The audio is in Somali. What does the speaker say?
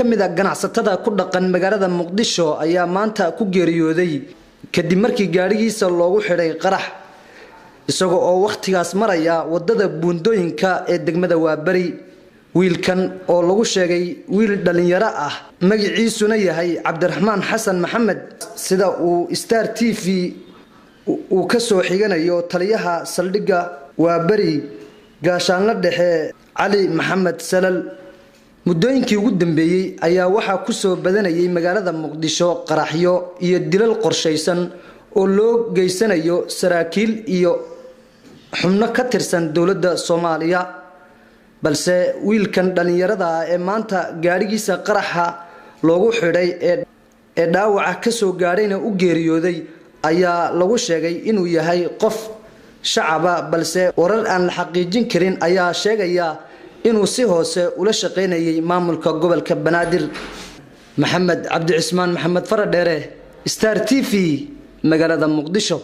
kamid ah ganacsatada ku dhaqan magaalada Muqdisho ayaa maanta ku geeriyooday kadib markii gaarigiisa loogu xidhay qarax isagoo oo waqtigaas maraya wadada buundooyinka ee degmada Waabari. wiilkan oo lagu sheegay wiil dhalinyaro ah magaciisuna yahay Cabdiraxmaan Xasan Maxamed sida uu Star TV uu ka soo xiganayo taliyaha saldhigga Waabari gaashaanle dhexe Cali Maxamed Salal. muddooyinkii ugu dambeeyay ayaa waxa ku soo badanayay magaalada Muqdisho qaraxyo iyo dilal qorsheysan oo loo geysanayo saraakiil iyo xubno ka tirsan dawladda Soomaaliya. balse wiilkan dhalinyarada ee maanta gaarigiisa qaraxa loogu xidhay ee dhaawaca ka soo gaarayna u geeriyooday ayaa lagu sheegay inuu yahay qof shacaba, balse warar aan la xaqiijin karin ayaa sheegaya inuu si hoose ula shaqeynayay maamulka gobolka Banaadir. Maxamed Cabdi Cismaan Maxamed Faradheere, Star TV, magaalada Muqdisho.